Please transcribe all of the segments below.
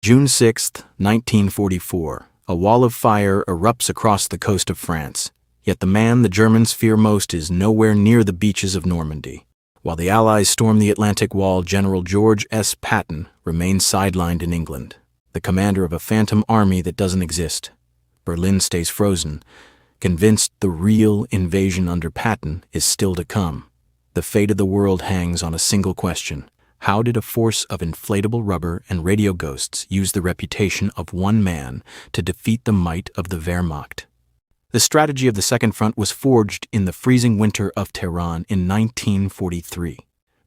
June 6, 1944. A wall of fire erupts across the coast of France. Yet the man the Germans fear most is nowhere near the beaches of Normandy. While the Allies storm the Atlantic Wall, General George S. Patton remains sidelined in England, the commander of a phantom army that doesn't exist. Berlin stays frozen, convinced the real invasion under Patton is still to come. The fate of the world hangs on a single question. How did a force of inflatable rubber and radio ghosts use the reputation of one man to defeat the might of the Wehrmacht? The strategy of the Second Front was forged in the freezing winter of Tehran in 1943.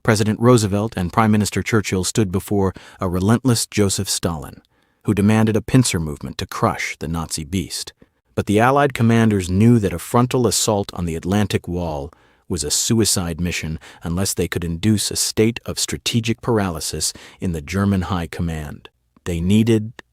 President Roosevelt and Prime Minister Churchill stood before a relentless Joseph Stalin, who demanded a pincer movement to crush the Nazi beast. But the Allied commanders knew that a frontal assault on the Atlantic Wall was a suicide mission unless they could induce a state of strategic paralysis in the German High Command. They needed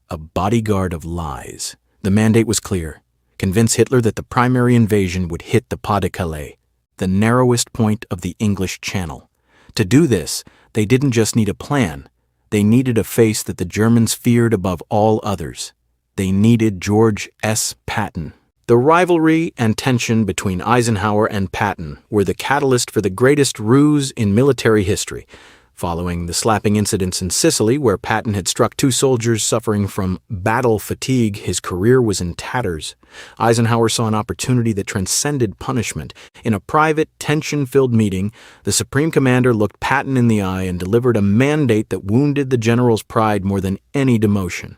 a bodyguard of lies. The mandate was clear: convince Hitler that the primary invasion would hit the Pas-de-Calais, the narrowest point of the English Channel. To do this, they didn't just need a plan. They needed a face that the Germans feared above all others. They needed George S. Patton. The rivalry and tension between Eisenhower and Patton were the catalyst for the greatest ruse in military history. Following the slapping incidents in Sicily, where Patton had struck two soldiers suffering from battle fatigue, his career was in tatters. Eisenhower saw an opportunity that transcended punishment. In a private, tension-filled meeting, the Supreme Commander looked Patton in the eye and delivered a mandate that wounded the general's pride more than any demotion.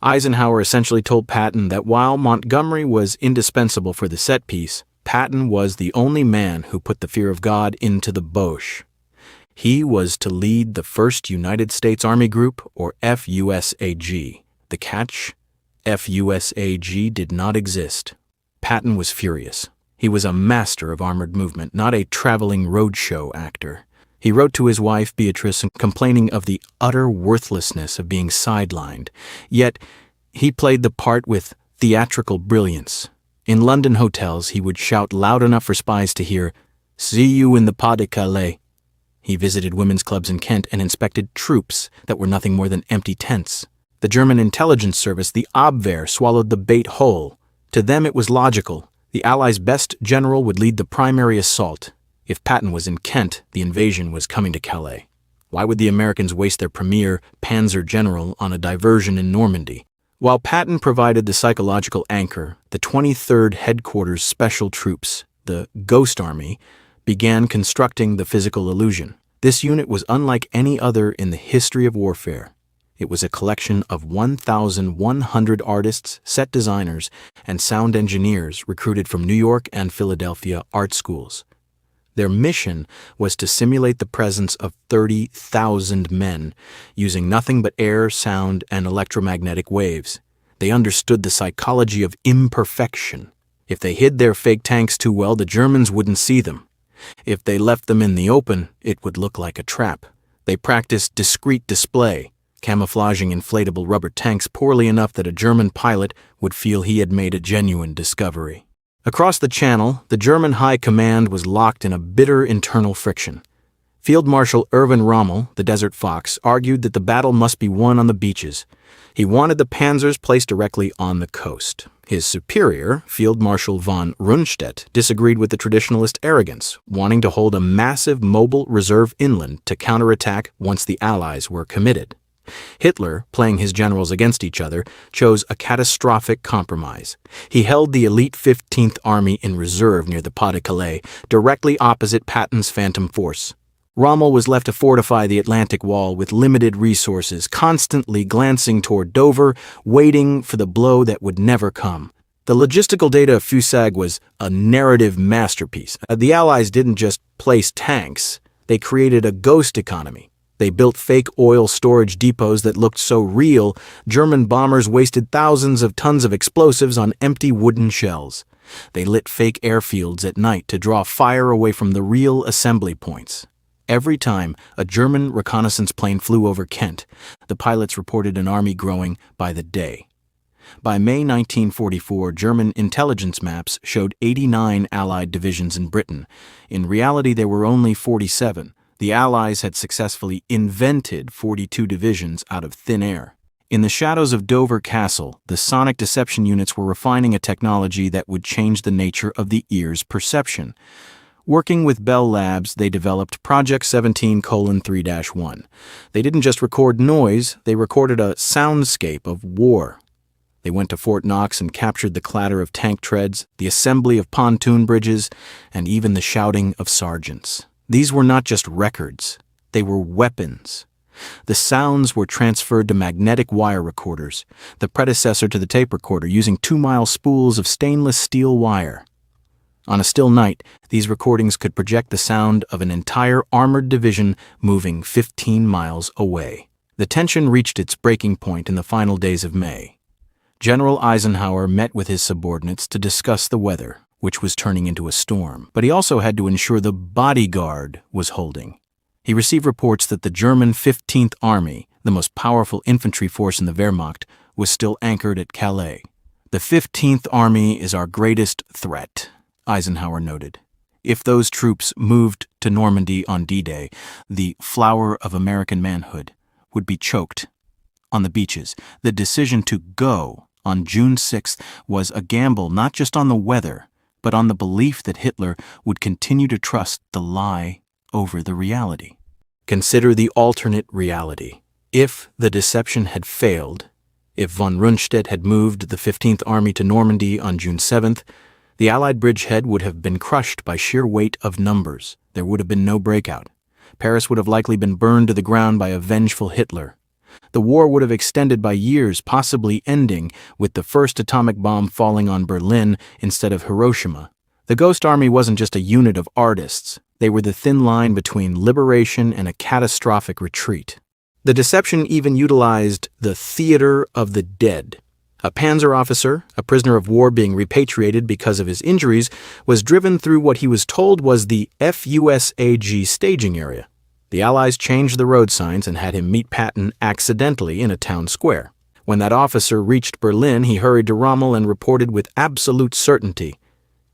Eisenhower essentially told Patton that while Montgomery was indispensable for the set piece, Patton was the only man who put the fear of God into the Boche. He was to lead the 1st United States Army Group, or FUSAG. The catch? FUSAG did not exist. Patton was furious. He was a master of armored movement, not a traveling roadshow actor. He wrote to his wife, Beatrice, complaining of the utter worthlessness of being sidelined. Yet, he played the part with theatrical brilliance. In London hotels, he would shout loud enough for spies to hear, "See you in the Pas-de-Calais." He visited women's clubs in Kent and inspected troops that were nothing more than empty tents. The German intelligence service, the Abwehr, swallowed the bait whole. To them it was logical. The Allies' best general would lead the primary assault. If Patton was in Kent, the invasion was coming to Calais. Why would the Americans waste their premier panzer general on a diversion in Normandy? While Patton provided the psychological anchor, the 23rd Headquarters Special Troops, the Ghost Army, began constructing the physical illusion. This unit was unlike any other in the history of warfare. It was a collection of 1,100 artists, set designers, and sound engineers recruited from New York and Philadelphia art schools. Their mission was to simulate the presence of 30,000 men, using nothing but air, sound, and electromagnetic waves. They understood the psychology of imperfection. If they hid their fake tanks too well, the Germans wouldn't see them. If they left them in the open, it would look like a trap. They practiced discreet display, camouflaging inflatable rubber tanks poorly enough that a German pilot would feel he had made a genuine discovery. Across the Channel, the German High Command was locked in a bitter internal friction. Field Marshal Erwin Rommel, the Desert Fox, argued that the battle must be won on the beaches. He wanted the panzers placed directly on the coast. His superior, Field Marshal von Rundstedt, disagreed with the traditionalist arrogance, wanting to hold a massive mobile reserve inland to counterattack once the Allies were committed. Hitler, playing his generals against each other, chose a catastrophic compromise. He held the elite 15th Army in reserve near the Pas-de-Calais, directly opposite Patton's phantom force. Rommel was left to fortify the Atlantic Wall with limited resources, constantly glancing toward Dover, waiting for the blow that would never come. The logistical data of FUSAG was a narrative masterpiece. The Allies didn't just place tanks, they created a ghost economy. They built fake oil storage depots that looked so real, German bombers wasted thousands of tons of explosives on empty wooden shells. They lit fake airfields at night to draw fire away from the real assembly points. Every time a German reconnaissance plane flew over Kent, the pilots reported an army growing by the day. By May 1944, German intelligence maps showed 89 Allied divisions in Britain. In reality, there were only 47. The Allies had successfully invented 42 divisions out of thin air. In the shadows of Dover Castle, the sonic deception units were refining a technology that would change the nature of the ear's perception. Working with Bell Labs, they developed Project 17:3-1. They didn't just record noise, they recorded a soundscape of war. They went to Fort Knox and captured the clatter of tank treads, the assembly of pontoon bridges, and even the shouting of sergeants. These were not just records, they were weapons. The sounds were transferred to magnetic wire recorders, the predecessor to the tape recorder, using 2-mile spools of stainless steel wire. On a still night, these recordings could project the sound of an entire armored division moving 15 miles away. The tension reached its breaking point in the final days of May. General Eisenhower met with his subordinates to discuss the weather, which was turning into a storm, but he also had to ensure the Bodyguard was holding. He received reports that the German 15th Army, the most powerful infantry force in the Wehrmacht, was still anchored at Calais. "The 15th Army is our greatest threat," Eisenhower noted. If those troops moved to Normandy on D-Day, the flower of American manhood would be choked. On the beaches, the decision to go on June 6th was a gamble not just on the weather, but on the belief that Hitler would continue to trust the lie over the reality. Consider the alternate reality. If the deception had failed, if von Rundstedt had moved the 15th Army to Normandy on June 7th, the Allied bridgehead would have been crushed by sheer weight of numbers. There would have been no breakout. Paris would have likely been burned to the ground by a vengeful Hitler. The war would have extended by years, possibly ending with the first atomic bomb falling on Berlin instead of Hiroshima. The Ghost Army wasn't just a unit of artists. They were the thin line between liberation and a catastrophic retreat. The deception even utilized the theater of the dead. A panzer officer, a prisoner of war being repatriated because of his injuries, was driven through what he was told was the FUSAG staging area. The Allies changed the road signs and had him meet Patton accidentally in a town square. When that officer reached Berlin, he hurried to Rommel and reported with absolute certainty,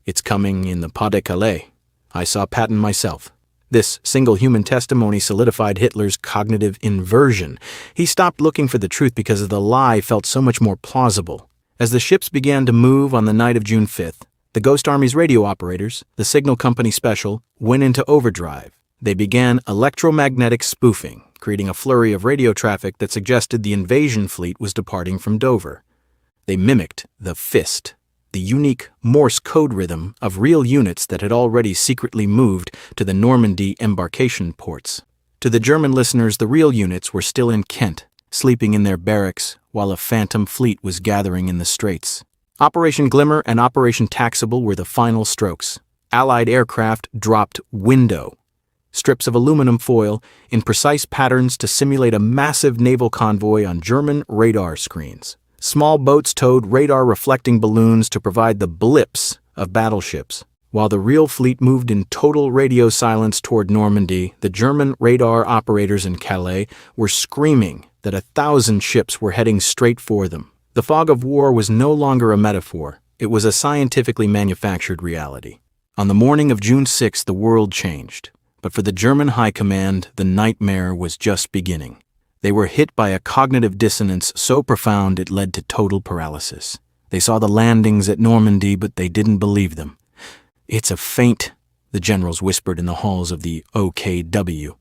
"It's coming in the Pas-de-Calais. I saw Patton myself." This single human testimony solidified Hitler's cognitive inversion. He stopped looking for the truth because the lie felt so much more plausible. As the ships began to move on the night of June 5th, the Ghost Army's radio operators, the Signal Company Special, went into overdrive. They began electromagnetic spoofing, creating a flurry of radio traffic that suggested the invasion fleet was departing from Dover. They mimicked the fist, the unique Morse code rhythm of real units that had already secretly moved to the Normandy embarkation ports. To the German listeners, the real units were still in Kent, sleeping in their barracks while a phantom fleet was gathering in the straits. Operation Glimmer and Operation Taxable were the final strokes. Allied aircraft dropped window, strips of aluminum foil, in precise patterns to simulate a massive naval convoy on German radar screens. Small boats towed radar-reflecting balloons to provide the blips of battleships. While the real fleet moved in total radio silence toward Normandy, the German radar operators in Calais were screaming that 1,000 ships were heading straight for them. The fog of war was no longer a metaphor. It was a scientifically manufactured reality. On the morning of June 6, the world changed. But for the German High Command, the nightmare was just beginning. They were hit by a cognitive dissonance so profound it led to total paralysis. They saw the landings at Normandy, but they didn't believe them. "It's a feint," the generals whispered in the halls of the OKW.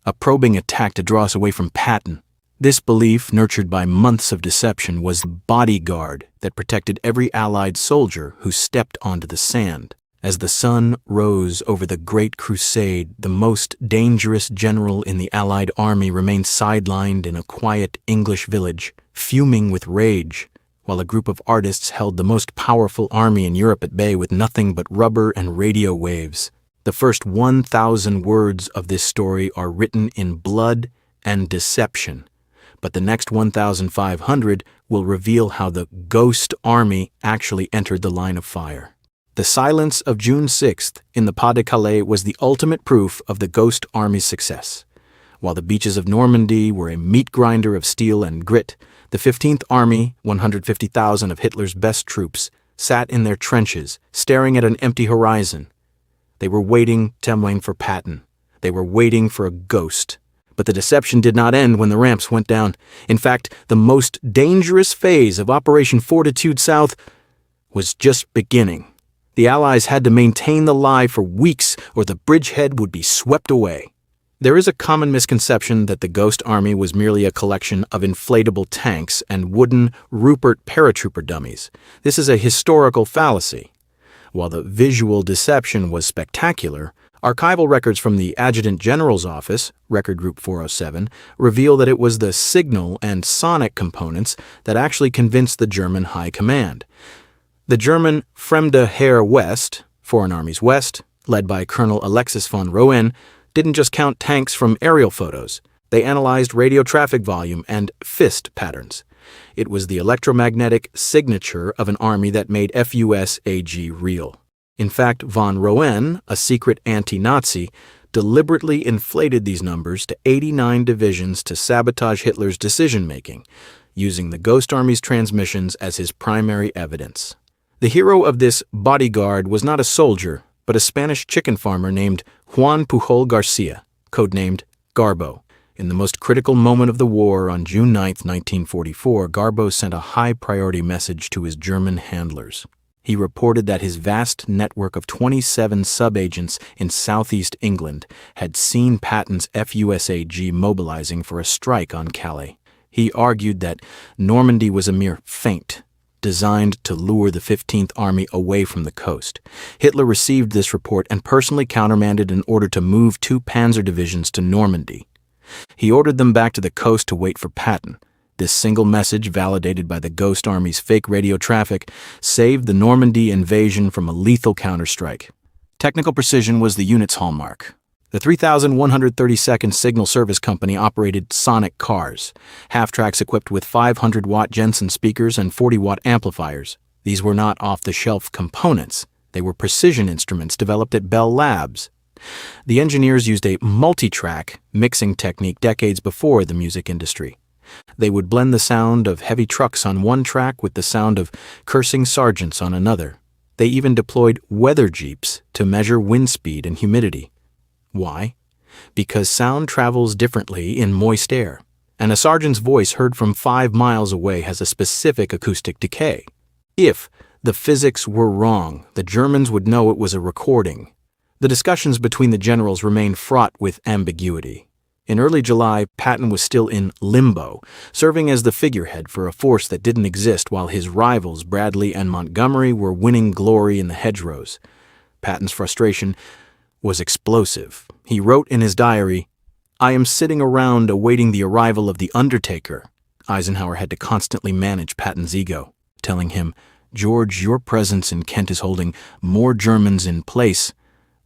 "A probing attack to draw us away from Patton." This belief, nurtured by months of deception, was the bodyguard that protected every Allied soldier who stepped onto the sand. As the sun rose over the Great Crusade, the most dangerous general in the Allied army remained sidelined in a quiet English village, fuming with rage, while a group of artists held the most powerful army in Europe at bay with nothing but rubber and radio waves. The first 1,000 words of this story are written in blood and deception, but the next 1,500 will reveal how the Ghost Army actually entered the line of fire. The silence of June 6th in the Pas-de-Calais was the ultimate proof of the Ghost Army's success. While the beaches of Normandy were a meat grinder of steel and grit, the 15th Army, 150,000 of Hitler's best troops, sat in their trenches, staring at an empty horizon. They were waiting for Patton. They were waiting for a ghost. But the deception did not end when the ramps went down. In fact, the most dangerous phase of Operation Fortitude South was just beginning. The Allies had to maintain the lie for weeks or the bridgehead would be swept away. There is a common misconception that the Ghost Army was merely a collection of inflatable tanks and wooden Rupert paratrooper dummies. This is a historical fallacy. While the visual deception was spectacular, archival records from the Adjutant General's Office, Record Group 407, reveal that it was the signal and sonic components that actually convinced the German High Command. The German Fremde Heer West, Foreign Armies West, led by Colonel Alexis von Roenne, didn't just count tanks from aerial photos. They analyzed radio traffic volume and fist patterns. It was the electromagnetic signature of an army that made FUSAG real. In fact, von Roenne, a secret anti-Nazi, deliberately inflated these numbers to 89 divisions to sabotage Hitler's decision-making, using the Ghost Army's transmissions as his primary evidence. The hero of this bodyguard was not a soldier, but a Spanish chicken farmer named Juan Pujol Garcia, codenamed Garbo. In the most critical moment of the war on June 9, 1944, Garbo sent a high-priority message to his German handlers. He reported that his vast network of 27 sub-agents in southeast England had seen Patton's FUSAG mobilizing for a strike on Calais. He argued that Normandy was a mere feint, designed to lure the 15th Army away from the coast. Hitler received this report and personally countermanded an order to move 2 panzer divisions to Normandy. He ordered them back to the coast to wait for Patton. This single message, validated by the Ghost Army's fake radio traffic, saved the Normandy invasion from a lethal counterstrike. Technical precision was the unit's hallmark. The 3,132nd Signal Service Company operated sonic cars, half-tracks equipped with 500-watt Jensen speakers and 40-watt amplifiers. These were not off-the-shelf components. They were precision instruments developed at Bell Labs. The engineers used a multi-track mixing technique decades before the music industry. They would blend the sound of heavy trucks on one track with the sound of cursing sergeants on another. They even deployed weather jeeps to measure wind speed and humidity. Why? Because sound travels differently in moist air, and a sergeant's voice heard from 5 miles away has a specific acoustic decay. If the physics were wrong, the Germans would know it was a recording. The discussions between the generals remained fraught with ambiguity. In early July, Patton was still in limbo, serving as the figurehead for a force that didn't exist while his rivals Bradley and Montgomery were winning glory in the hedgerows. Patton's frustration was explosive. He wrote in his diary, "I am sitting around awaiting the arrival of the Undertaker." Eisenhower had to constantly manage Patton's ego, telling him, "George, your presence in Kent is holding more Germans in place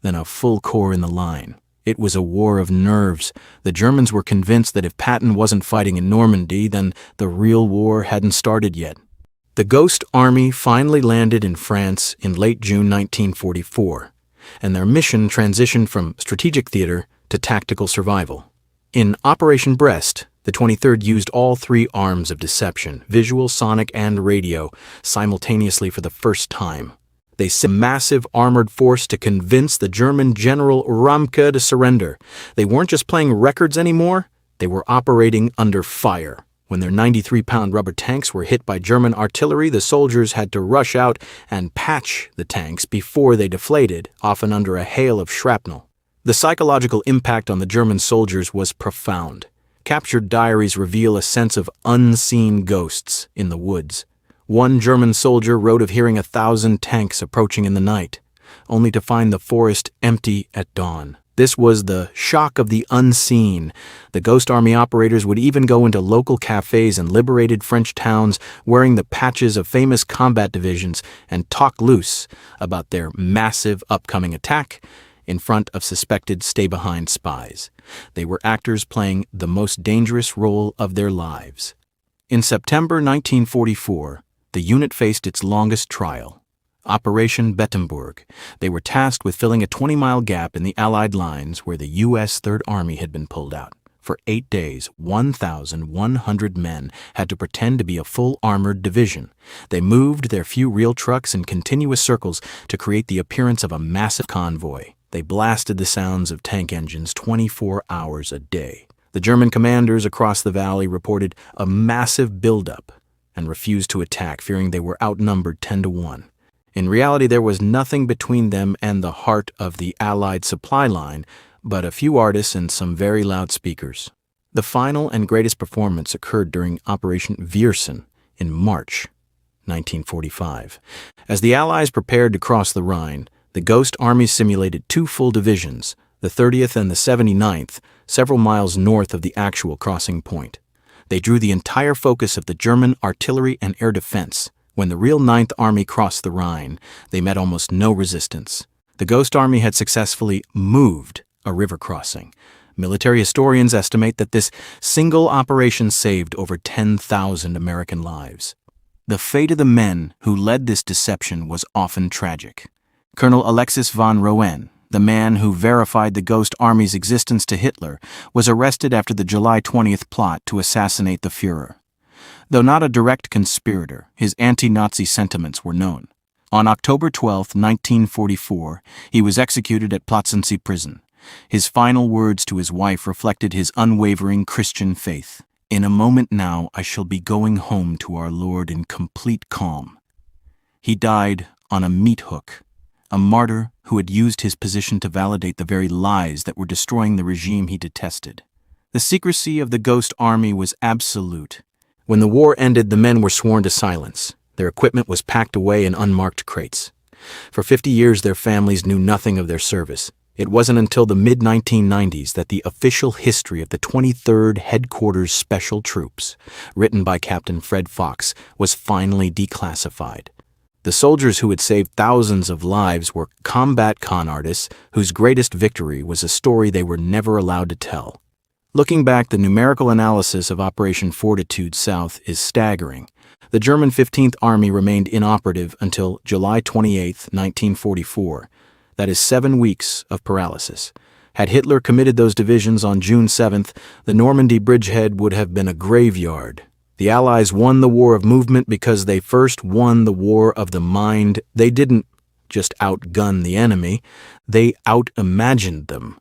than a full corps in the line." It was a war of nerves. The Germans were convinced that if Patton wasn't fighting in Normandy, then the real war hadn't started yet. The Ghost Army finally landed in France in late June 1944, and their mission transitioned from strategic theater to tactical survival. In Operation Brest, the 23rd used all 3 arms of deception, visual, sonic, and radio, simultaneously for the first time. They sent a massive armored force to convince the German General Rommel to surrender. They weren't just playing records anymore, they were operating under fire. When their 93-pound rubber tanks were hit by German artillery, the soldiers had to rush out and patch the tanks before they deflated, often under a hail of shrapnel. The psychological impact on the German soldiers was profound. Captured diaries reveal a sense of unseen ghosts in the woods. One German soldier wrote of hearing 1,000 tanks approaching in the night, only to find the forest empty at dawn. This was the shock of the unseen. The Ghost Army operators would even go into local cafes in liberated French towns wearing the patches of famous combat divisions and talk loose about their massive upcoming attack in front of suspected stay-behind spies. They were actors playing the most dangerous role of their lives. In September 1944, the unit faced its longest trial, Operation Bettembourg. They were tasked with filling a 20-mile gap in the Allied lines where the U.S. Third Army had been pulled out. For 8 days, 1,100 men had to pretend to be a full armored division. They moved their few real trucks in continuous circles to create the appearance of a massive convoy. They blasted the sounds of tank engines 24 hours a day. The German commanders across the valley reported a massive buildup and refused to attack, fearing they were outnumbered 10-1. In reality, there was nothing between them and the heart of the Allied supply line but a few artists and some very loud speakers. The final and greatest performance occurred during Operation Viersen in March 1945. As the Allies prepared to cross the Rhine, the Ghost Army simulated two full divisions, the 30th and the 79th, several miles north of the actual crossing point. They drew the entire focus of the German artillery and air defense. When the real 9th Army crossed the Rhine, they met almost no resistance. The Ghost Army had successfully moved a river crossing. Military historians estimate that this single operation saved over 10,000 American lives. The fate of the men who led this deception was often tragic. Colonel Alexis von Roenne, the man who verified the Ghost Army's existence to Hitler, was arrested after the July 20th plot to assassinate the Führer. Though not a direct conspirator, his anti-Nazi sentiments were known. On October 12, 1944, he was executed at Plötzensee prison. His final words to his wife reflected his unwavering Christian faith. "In a moment now I shall be going home to our Lord in complete calm." He died on a meat hook, a martyr who had used his position to validate the very lies that were destroying the regime he detested. The secrecy of the Ghost Army was absolute. When the war ended, the men were sworn to silence. Their equipment was packed away in unmarked crates. For 50 years, their families knew nothing of their service. It wasn't until the mid-1990s that the official history of the 23rd Headquarters Special Troops, written by Captain Fred Fox, was finally declassified. The soldiers who had saved thousands of lives were combat con artists whose greatest victory was a story they were never allowed to tell. Looking back, the numerical analysis of Operation Fortitude South is staggering. The German 15th Army remained inoperative until July 28, 1944. That is 7 weeks of paralysis. Had Hitler committed those divisions on June 7th, the Normandy bridgehead would have been a graveyard. The Allies won the war of movement because they first won the war of the mind. They didn't just outgun the enemy, they out-imagined them.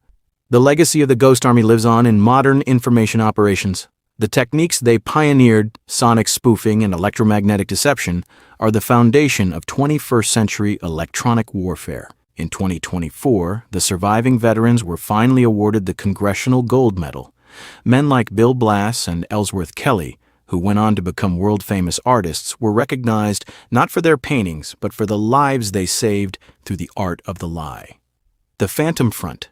The legacy of the Ghost Army lives on in modern information operations. The techniques they pioneered, sonic spoofing and electromagnetic deception, are the foundation of 21st century electronic warfare. In 2024, the surviving veterans were finally awarded the Congressional Gold Medal. Men like Bill Blass and Ellsworth Kelly, who went on to become world-famous artists, were recognized not for their paintings, but for the lives they saved through the art of the lie. The Phantom Front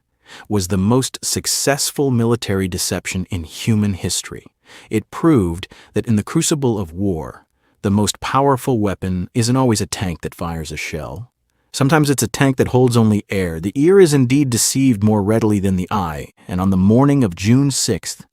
was the most successful military deception in human history. It proved that in the crucible of war, the most powerful weapon isn't always a tank that fires a shell. Sometimes it's a tank that holds only air. The ear is indeed deceived more readily than the eye, and on the morning of June 6th,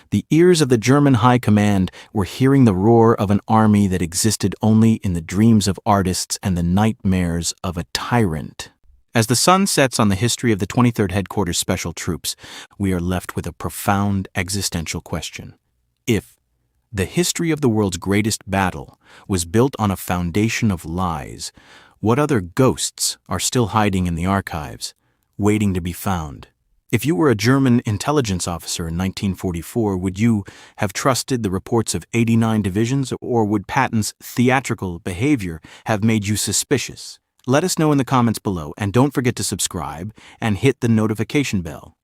the ears of the German High Command were hearing the roar of an army that existed only in the dreams of artists and the nightmares of a tyrant. As the sun sets on the history of the 23rd Headquarters Special Troops, we are left with a profound existential question. If the history of the world's greatest battle was built on a foundation of lies, what other ghosts are still hiding in the archives, waiting to be found? If you were a German intelligence officer in 1944, would you have trusted the reports of 89 divisions, or would Patton's theatrical behavior have made you suspicious? Let us know in the comments below, and don't forget to subscribe and hit the notification bell.